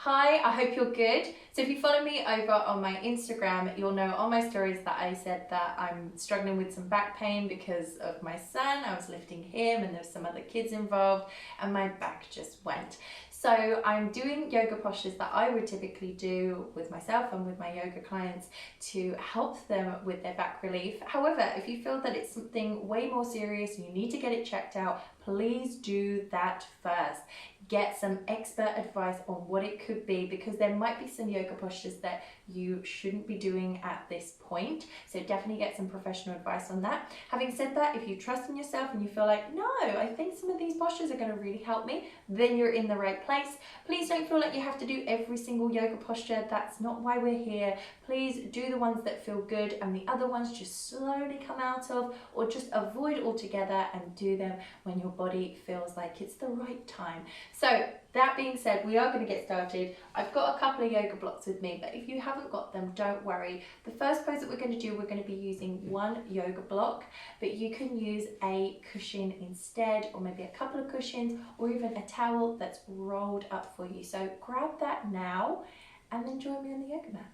Hi, I hope you're good. So if you follow me over on my Instagram, you'll know on my stories that I said that I'm struggling with some back pain because of my son. I was lifting him and there's some other kids involved and my back just went. So I'm doing yoga postures that I would typically do with myself and with my yoga clients to help them with their back relief. However, if you feel that it's something way more serious and you need to get it checked out, please do that first. Get some expert advice on what it could be, because there might be some yoga postures that you shouldn't be doing at this point. So definitely get some professional advice on that. Having said that, if you trust in yourself and you feel like, no, I think some of these postures are going to really help me, then you're in the right place. Please don't feel like you have to do every single yoga posture. That's not why we're here. Please do the ones that feel good and the other ones just slowly come out of, or just avoid altogether and do them when your body feels like it's the right time. So that being said, we are going to get started. I've got a couple of yoga blocks with me, but if you haven't got them, don't worry. The first pose that we're going to do, we're going to be using one yoga block, but you can use a cushion instead, or maybe a couple of cushions, or even a towel that's rolled up for you. So grab that now and then join me on the yoga mat.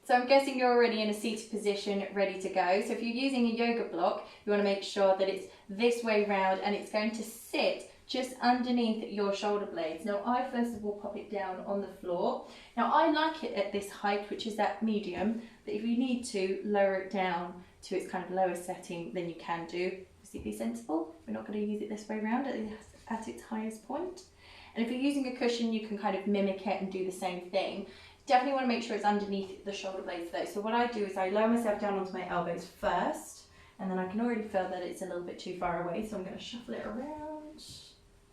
So I'm guessing you're already in a seated position, ready to go. So if you're using a yoga block, you want to make sure that it's this way round and it's going to sit just underneath your shoulder blades. Now I first of all pop it down on the floor. Now I like it at this height, which is that medium, but if you need to lower it down to its kind of lowest setting, then you can do. Obviously be sensible. We're not going to use it this way round at its highest point. And if you're using a cushion, you can kind of mimic it and do the same thing. Definitely want to make sure it's underneath the shoulder blades though. So what I do is I lower myself down onto my elbows first, and then I can already feel that it's a little bit too far away, so I'm going to shuffle it around.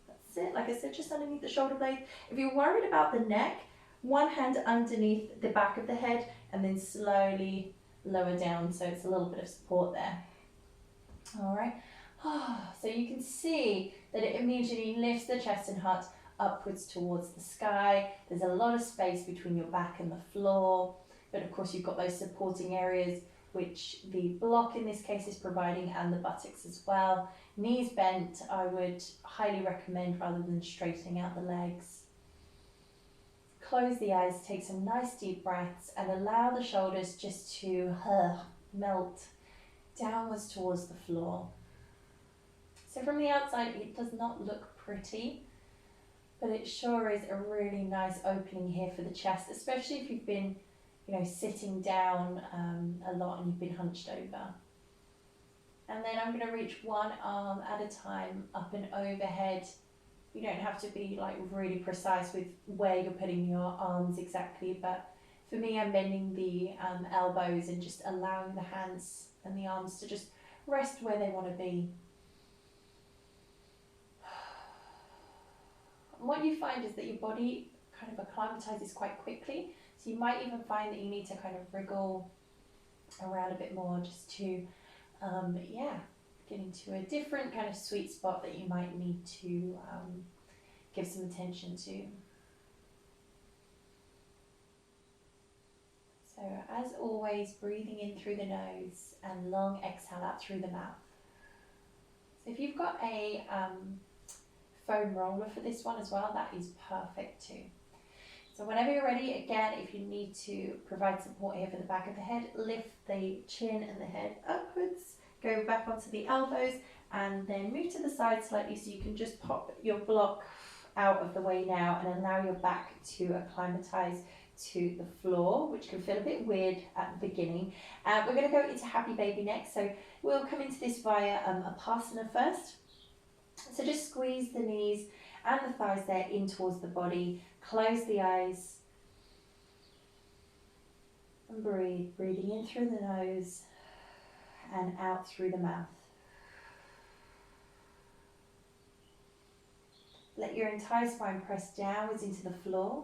That's it, like I said, just underneath the shoulder blade. If you're worried about the neck, one hand underneath the back of the head and then slowly lower down so it's a little bit of support there. All right, so you can see that it immediately lifts the chest and heart upwards towards the sky. There's a lot of space between your back and the floor, but of course you've got those supporting areas which the block in this case is providing, and the buttocks as well. Knees bent, I would highly recommend rather than straightening out the legs. Close the eyes, take some nice deep breaths and allow the shoulders just to melt downwards towards the floor. So from the outside it does not look pretty, but it sure is a really nice opening here for the chest, especially if you've been, sitting down a lot and you've been hunched over. And then I'm going to reach one arm at a time up and overhead. You don't have to be like really precise with where you're putting your arms exactly, but for me I'm bending the elbows and just allowing the hands and the arms to just rest where they want to be. And what you find is that your body kind of acclimatizes quite quickly, so you might even find that you need to kind of wriggle around a bit more just to get into a different kind of sweet spot that you might need to give some attention to. So as always, breathing in through the nose and long exhale out through the mouth. So if you've got a foam roller for this one as well, that is perfect too. So whenever you're ready, again, if you need to provide support here for the back of the head, lift the chin and the head upwards, go back onto the elbows and then move to the side slightly so you can just pop your block out of the way now and allow your back to acclimatize to the floor, which can feel a bit weird at the beginning. We're going to go into happy baby next, so we'll come into this via a Upasana first. So just squeeze the knees and the thighs there in towards the body. Close the eyes and breathe. Breathing in through the nose and out through the mouth. Let your entire spine press downwards into the floor.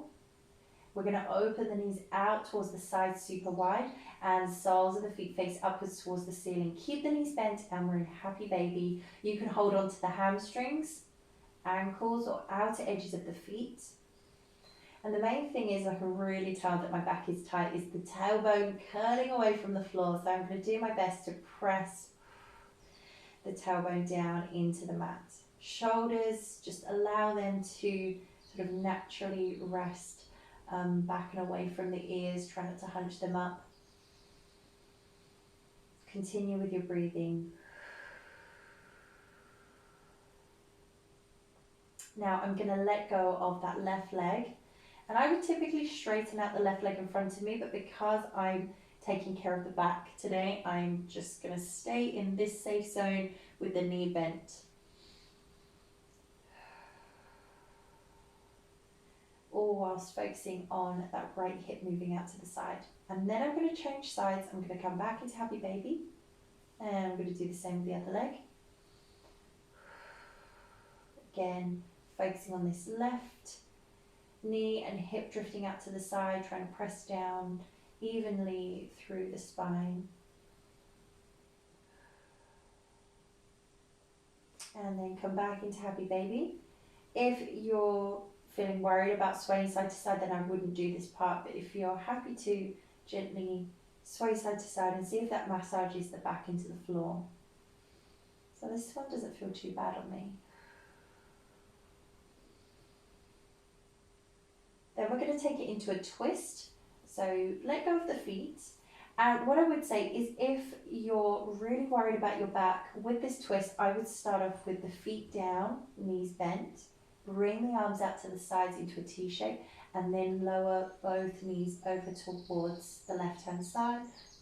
We're going to open the knees out towards the sides super wide and soles of the feet face upwards towards the ceiling. Keep the knees bent and we're in happy baby. You can hold on to the hamstrings, ankles or outer edges of the feet. And the main thing is, I can really tell that my back is tight, is the tailbone curling away from the floor. So I'm going to do my best to press the tailbone down into the mat. Shoulders, just allow them to sort of naturally rest back and away from the ears. Try not to hunch them up. Continue with your breathing. Now I'm going to let go of that left leg, and I would typically straighten out the left leg in front of me, but because I'm taking care of the back today, I'm just going to stay in this safe zone with the knee bent. All whilst focusing on that right hip moving out to the side. And then I'm going to change sides. I'm going to come back into happy baby, and I'm going to do the same with the other leg. Again, focusing on this left knee and hip drifting out to the side, trying to press down evenly through the spine. And then come back into happy baby. If you're feeling worried about swaying side to side, then I wouldn't do this part, but if you're happy to gently sway side to side and see if that massages the back into the floor. So this one doesn't feel too bad on me. Then we're going to take it into a twist. So let go of the feet. And what I would say is, if you're really worried about your back, with this twist, I would start off with the feet down, knees bent, bring the arms out to the sides into a T shape, and then lower both knees over towards the left-hand side,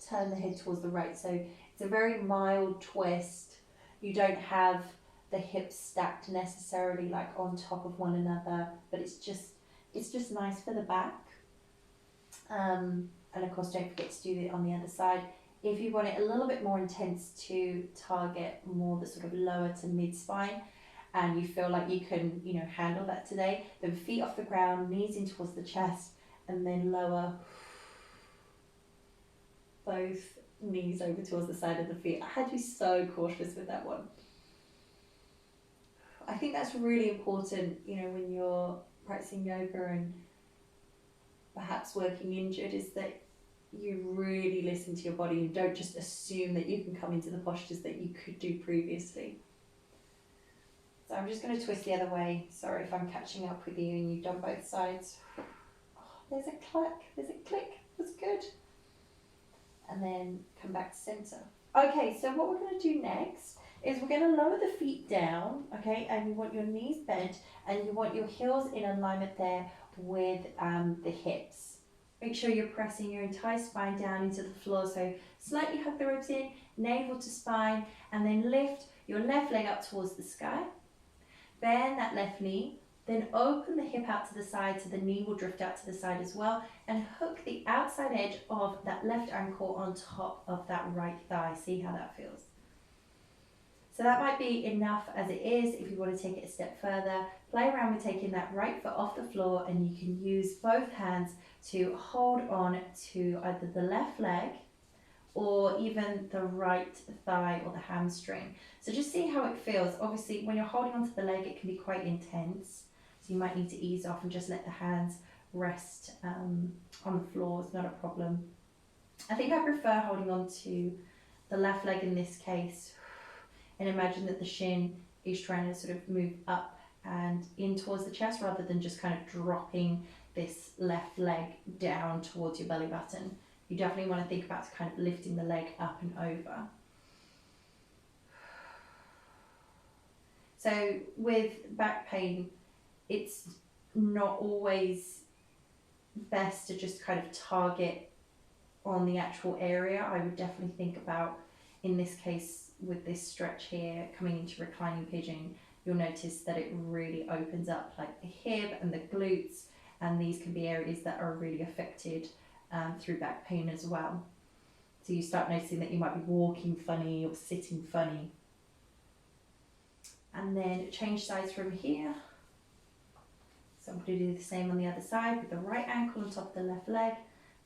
turn the head towards the right. So it's a very mild twist. You don't have the hips stacked necessarily like on top of one another, but it's just nice for the back. And of course, don't forget to do it on the other side. If you want it a little bit more intense to target more the sort of lower to mid spine, and you feel like you can, handle that today, then feet off the ground, knees in towards the chest, and then lower both knees over towards the side of the feet. I had to be so cautious with that one. I think that's really important, when you're practicing yoga and perhaps working injured, is that you really listen to your body and don't just assume that you can come into the postures that you could do previously. So I'm just going to twist the other way. Sorry if I'm catching up with you and you've done both sides. Oh, there's a click, that's good. And then come back to center. Okay, so what we're going to do next is we're going to lower the feet down, okay, and you want your knees bent and you want your heels in alignment there with the hips. Make sure you're pressing your entire spine down into the floor, so slightly hug the ribs in, navel to spine, and then lift your left leg up towards the sky. Bend that left knee, then open the hip out to the side so the knee will drift out to the side as well, and hook the outside edge of that left ankle on top of that right thigh. See how that feels? So that might be enough as it is. If you want to take it a step further, play around with taking that right foot off the floor, and you can use both hands to hold on to either the left leg or even the right thigh or the hamstring. So just see how it feels. Obviously, when you're holding onto the leg, it can be quite intense. So you might need to ease off and just let the hands rest on the floor. It's not a problem. I think I prefer holding on to the left leg in this case, and imagine that the shin is trying to sort of move up and in towards the chest rather than just kind of dropping this left leg down towards your belly button. You definitely want to think about kind of lifting the leg up and over. So with back pain, it's not always best to just kind of target on the actual area. I would definitely think about, in this case, with this stretch here, coming into reclining pigeon, you'll notice that it really opens up like the hip and the glutes, and these can be areas that are really affected through back pain as well. So you start noticing that you might be walking funny or sitting funny. And then change sides from here. So I'm going to do the same on the other side with the right ankle on top of the left leg.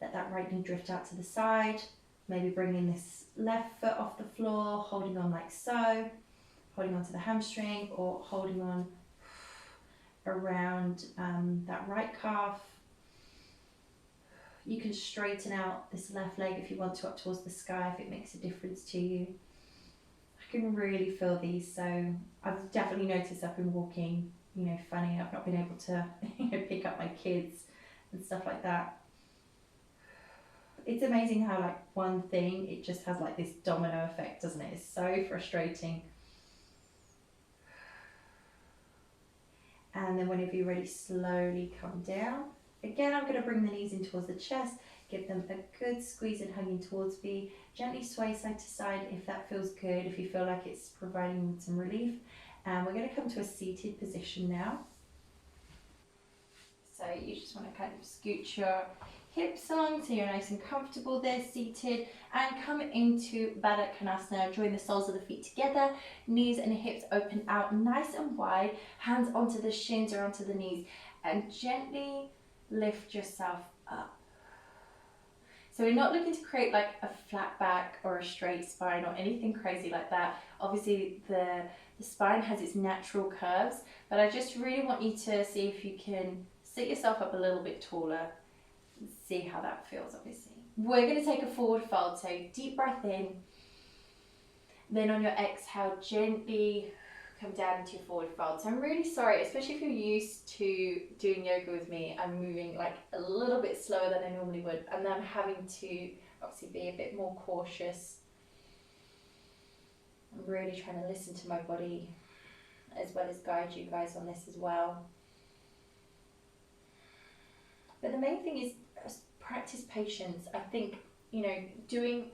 Let that right knee drift out to the side. Maybe bringing this left foot off the floor, holding on like so, holding on to the hamstring, or holding on around that right calf. You can straighten out this left leg if you want to up towards the sky, if it makes a difference to you. I can really feel these, so I've definitely noticed I've been walking funny. I've not been able to, pick up my kids and stuff like that. It's amazing how like one thing, it just has like this domino effect, doesn't it? It's so frustrating. And then whenever you're ready, slowly come down. Again, I'm going to bring the knees in towards the chest, give them a good squeeze and hugging towards me. Gently sway side to side if that feels good, if you feel like it's providing some relief. And we're going to come to a seated position now. So you just want to kind of scoot your hips along so you're nice and comfortable there seated, and come into Baddha Konasana. Join the soles of the feet together, knees and hips open out nice and wide, hands onto the shins or onto the knees, and gently lift yourself up. So we're not looking to create like a flat back or a straight spine or anything crazy like that. Obviously the spine has its natural curves, but I just really want you to see if you can sit yourself up a little bit taller. See how that feels, obviously. We're going to take a forward fold, so deep breath in, then on your exhale gently come down into your forward fold. So I'm really sorry, especially if you're used to doing yoga with me, I'm moving like a little bit slower than I normally would, and I'm having to obviously be a bit more cautious. I'm really trying to listen to my body as well as guide you guys on this as well. But the main thing is practice patience. I think, doing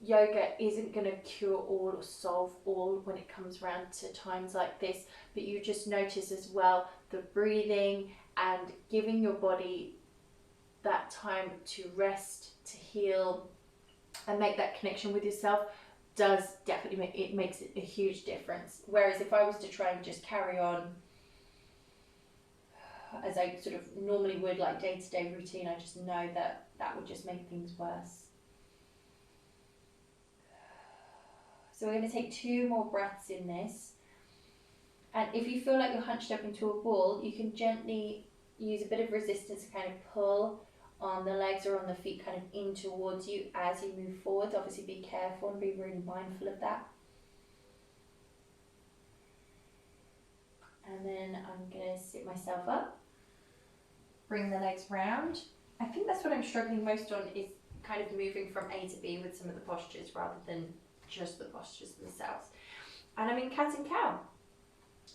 yoga isn't going to cure all or solve all when it comes around to times like this, but you just notice as well the breathing and giving your body that time to rest, to heal, and make that connection with yourself does definitely makes it a huge difference. Whereas if I was to try and just carry on as I sort of normally would, like day-to-day routine, I just know that would just make things worse. So we're going to take 2 more breaths in this. And if you feel like you're hunched up into a ball, you can gently use a bit of resistance to kind of pull on the legs or on the feet kind of in towards you as you move forward. Obviously be careful and be really mindful of that. And then I'm going to sit myself up. Bring the legs round. I think that's what I'm struggling most on, is kind of moving from A to B with some of the postures rather than just the postures themselves. And I'm in cat and cow.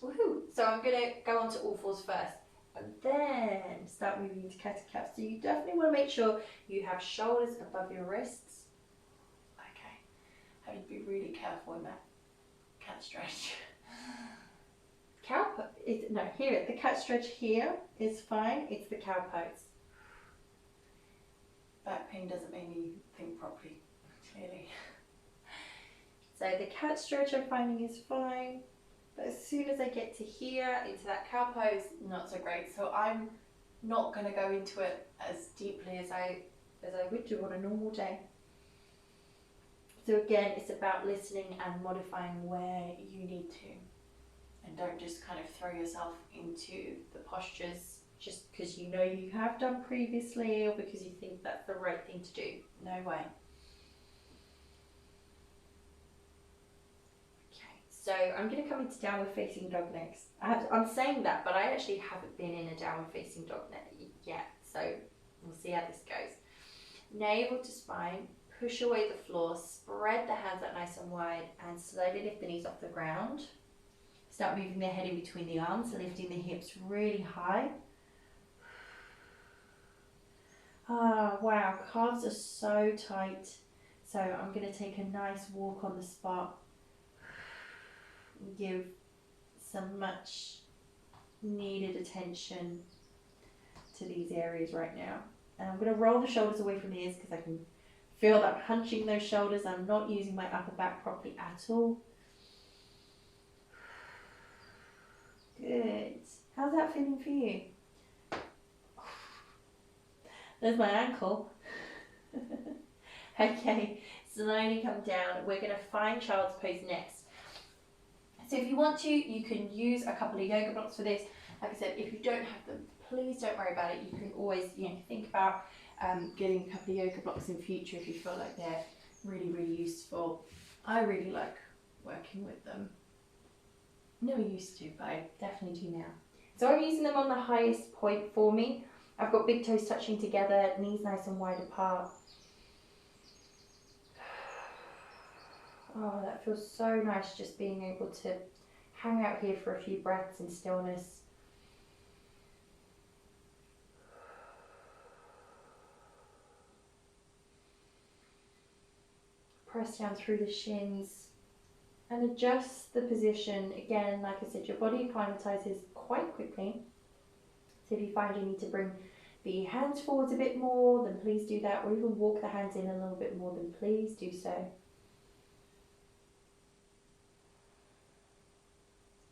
Woohoo! So I'm going to go on to all fours first and then start moving into cat and cow. So you definitely want to make sure you have shoulders above your wrists. Okay. Having to be really careful in that cat stretch. Cow pose, the cat stretch here is fine, it's the cow pose. Back pain doesn't make me think properly, clearly. So the cat stretch I'm finding is fine, but as soon as I get to here, into that cow pose, not so great. So I'm not going to go into it as deeply as I would do on a normal day. So again, it's about listening and modifying where you need to. And don't just kind of throw yourself into the postures just because you know you have done previously or because you think that's the right thing to do. No way. Okay, so I'm going to come into downward facing dog next. I'm saying that, but I actually haven't been in a downward facing dog yet. So we'll see how this goes. Navel to spine, push away the floor, spread the hands out nice and wide, and slowly lift the knees off the ground. Start moving the head in between the arms, lifting the hips really high. Ah, wow, calves are so tight. So I'm going to take a nice walk on the spot and give some much needed attention to these areas right now. And I'm going to roll the shoulders away from the ears because I can feel that I'm hunching those shoulders. I'm not using my upper back properly at all. Good. How's that feeling for you? There's my ankle. Okay, slowly come down. We're going to find child's pose next. So if you want to, you can use a couple of yoga blocks for this. Like I said, if you don't have them, please don't worry about it. You can always, think about getting a couple of yoga blocks in future if you feel like they're really, really useful. I really like working with them. Never used to, but I definitely do now. So I'm using them on the highest point for me. I've got big toes touching together, knees nice and wide apart. Oh, that feels so nice, just being able to hang out here for a few breaths in stillness. Press down through the shins and adjust the position. Again, like I said, your body acclimatizes quite quickly. So if you find you need to bring the hands forwards a bit more, then please do that, or even walk the hands in a little bit more, then please do so.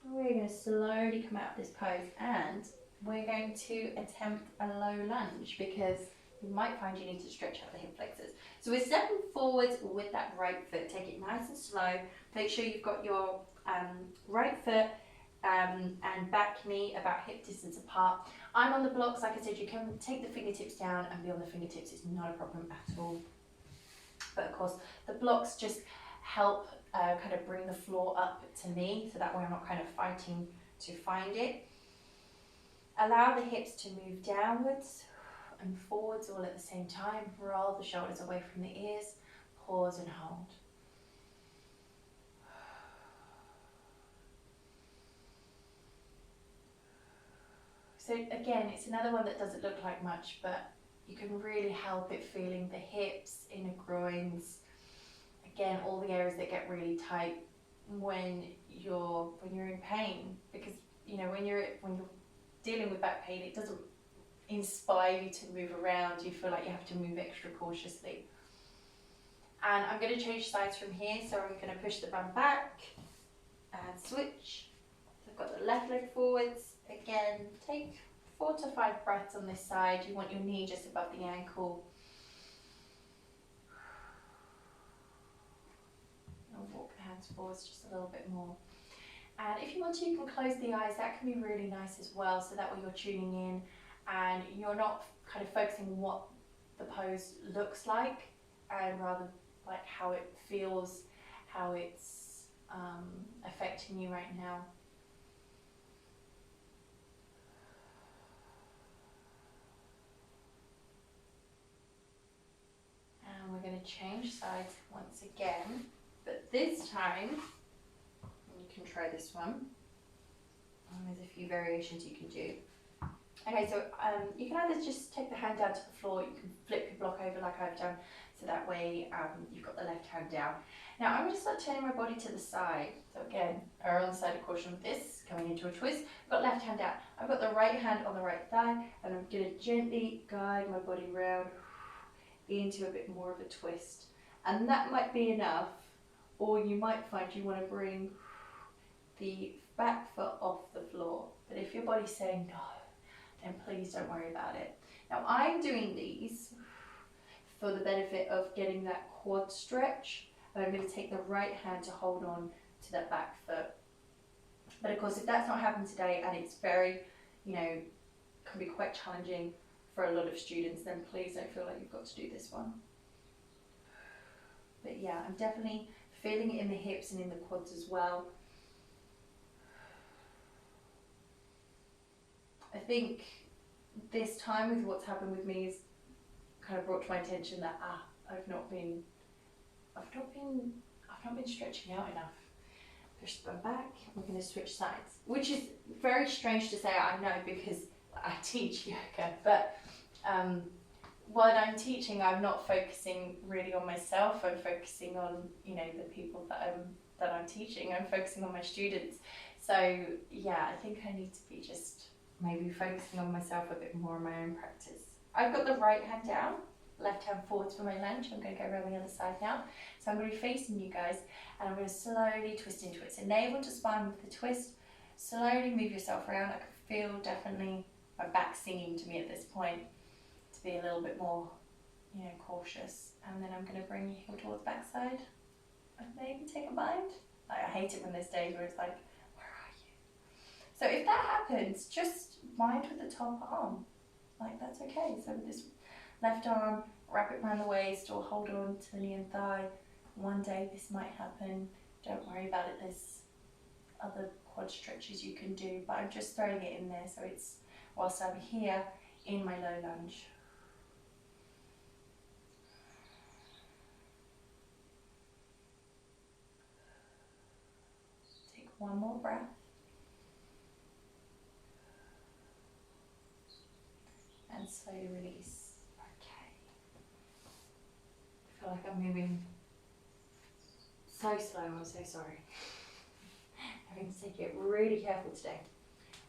We're going to slowly come out of this pose, and we're going to attempt a low lunge, because you might find you need to stretch out the hip flexors. So we're stepping forwards with that right foot. Take it nice and slow. Make sure you've got your right foot and back knee about hip distance apart. I'm on the blocks. Like I said, you can take the fingertips down and be on the fingertips. It's not a problem at all. But of course, the blocks just help kind of bring the floor up to me, so that way I'm not kind of fighting to find it. Allow the hips to move downwards and forwards all at the same time. Roll the shoulders away from the ears. Pause and hold. So again, it's another one that doesn't look like much, but you can really help it feeling the hips, inner groins, again, all the areas that get really tight when you're in pain, because you know when you're dealing with back pain, it doesn't inspire you to move around. You feel like you have to move extra cautiously. And I'm going to change sides from here, so I'm going to push the bum back and switch. So I've got the left leg forwards. Again, take 4 to 5 breaths on this side. You want your knee just above the ankle. And walk the hands forwards just a little bit more. And if you want to, you can close the eyes. That can be really nice as well, so that way you're tuning in and you're not kind of focusing on what the pose looks like, and rather like how it feels, how it's affecting you right now. And we're going to change sides once again, but this time, you can try this one. There's a few variations you can do. Okay, so you can either just take the hand down to the floor, you can flip your block over like I've done, so that way you've got the left hand down. Now I'm going to start turning my body to the side. So again, err on the side of caution with this, coming into a twist. I've got left hand down. I've got the right hand on the right thigh, and I'm going to gently guide my body round into a bit more of a twist. And that might be enough, or you might find you want to bring the back foot off the floor. But if your body's saying no, then please don't worry about it. Now I'm doing these for the benefit of getting that quad stretch, and I'm going to take the right hand to hold on to that back foot. But of course, if that's not happened today and it's very, can be quite challenging for a lot of students, then please don't feel like you've got to do this one. But yeah, I'm definitely feeling it in the hips and in the quads as well. I think this time, with what's happened with me, is kind of brought to my attention that I've not been stretching out enough. Push the bum back. We're going to switch sides, which is very strange to say, I know, because I teach yoga, but while I'm teaching, I'm not focusing really on myself. I'm focusing on the people that I'm teaching. I'm focusing on my students. So yeah, I think I need to be just maybe focusing on myself a bit more in my own practice. I've got the right hand down, left hand forwards for my lunge. I'm going to go around the other side now. So I'm going to be facing you guys, and I'm going to slowly twist into it. So navel to spine with the twist. Slowly move yourself around. I can feel definitely my back singing to me at this point to be a little bit more, cautious. And then I'm going to bring you heel towards backside and maybe take a bind. I hate it when there's days where it's like, where are you? So if that happens, just bind with the top arm. Like, that's okay. So with this left arm, wrap it around the waist or hold on to the knee and thigh. One day this might happen. Don't worry about it. There's other quad stretches you can do, but I'm just throwing it in there so it's whilst I'm here in my low lunge. Take one more breath. And slowly release. Okay. I feel like I'm moving so slow, I'm so sorry. I'm going to take it really careful today.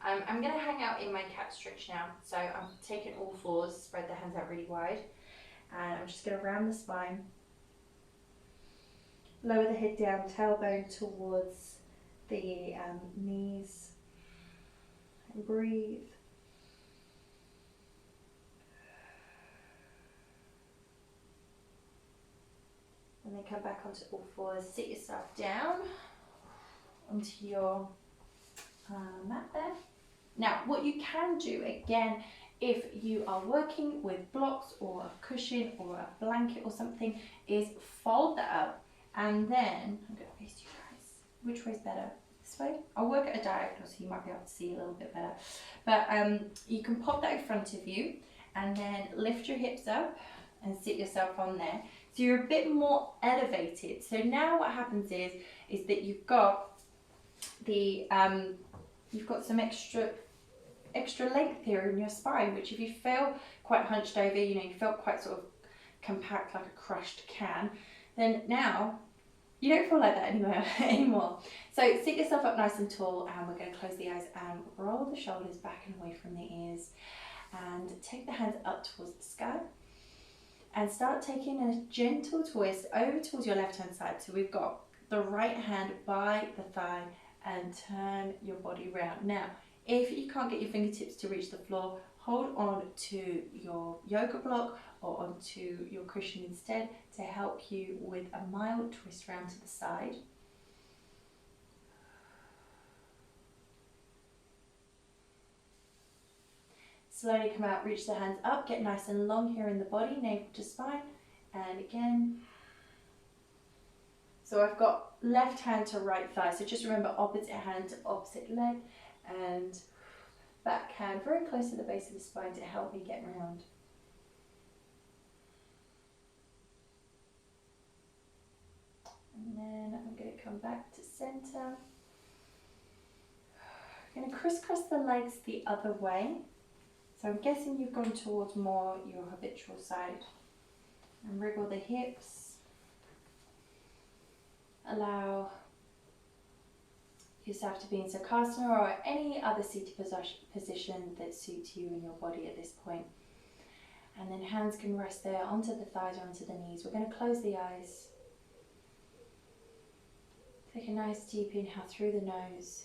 I'm going to hang out in my cat stretch now. So I'm taking all fours, spread the hands out really wide. And I'm just going to round the spine. Lower the head down, tailbone towards the knees. And breathe. And then come back onto all fours. Sit yourself down onto your mat there. Now, what you can do again, if you are working with blocks or a cushion or a blanket or something, is fold that up and then, I'm going to face you guys. Which way's better? This way? I'll work at a diagonal so you might be able to see a little bit better. But you can pop that in front of you and then lift your hips up and sit yourself on there. So you're a bit more elevated. So now what happens is that you've got the you've got some extra length here in your spine, which if you feel quite hunched over, you know, you felt quite sort of compact like a crushed can, then now you don't feel like that anymore. So sit yourself up nice and tall, and we're going to close the eyes and roll the shoulders back and away from the ears, and take the hands up towards the sky. And start taking a gentle twist over towards your left hand side. So we've got the right hand by the thigh and turn your body round. Now, if you can't get your fingertips to reach the floor, hold on to your yoga block or onto your cushion instead to help you with a mild twist round to the side. Slowly come out, reach the hands up, get nice and long here in the body, navel to spine, and again. So I've got left hand to right thigh, so just remember opposite hand to opposite leg, and back hand very close to the base of the spine to help me get round. And then I'm going to come back to center. I'm going to crisscross the legs the other way. So I'm guessing you've gone towards more your habitual side. And wriggle the hips. Allow yourself to be in Sukhasana or any other seated position that suits you and your body at this point. And then hands can rest there onto the thighs or onto the knees. We're going to close the eyes. Take a nice deep inhale through the nose.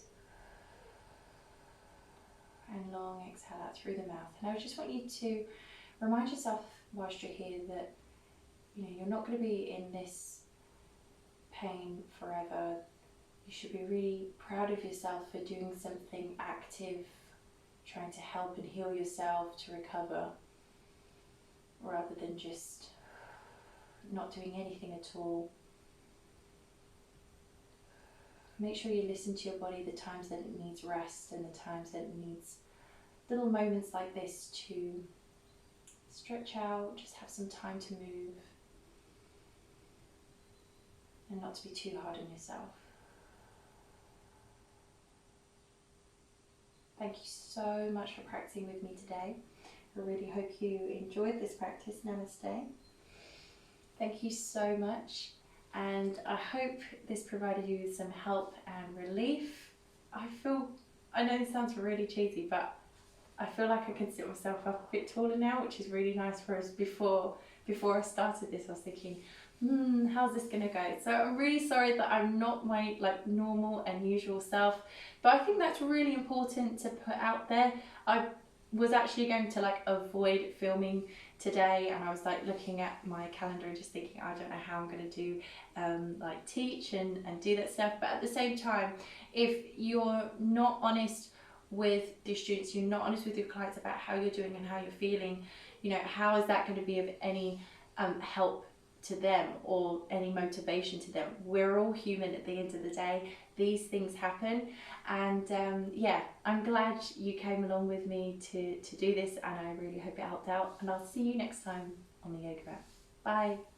And long exhale out through the mouth. And I just want you to remind yourself whilst you're here that, you know, you're not going to be in this pain forever. You should be really proud of yourself for doing something active, trying to help and heal yourself to recover, rather than just not doing anything at all. Make sure you listen to your body the times that it needs rest and the times that it needs little moments like this to stretch out, just have some time to move and not to be too hard on yourself. Thank you so much for practicing with me today. I really hope you enjoyed this practice. Namaste. Thank you so much. And I hope this provided you with some help and relief. I know this sounds really cheesy, but I feel like I can sit myself up a bit taller now, which is really nice for us. Before I started this, I was thinking, how's this gonna go? So I'm really sorry that I'm not my normal and usual self, but I think that's really important to put out there. I was actually going to avoid filming today, and I was looking at my calendar and just thinking, I don't know how I'm going to do teach and do that stuff. But at the same time, if you're not honest with the students, you're not honest with your clients about how you're doing and how you're feeling, you know, how is that going to be of any help to them or any motivation to them. We're all human at the end of the day. These things happen, and yeah, I'm glad you came along with me to do this, and I really hope it helped out, and I'll see you next time on the Yoga Mat. Bye.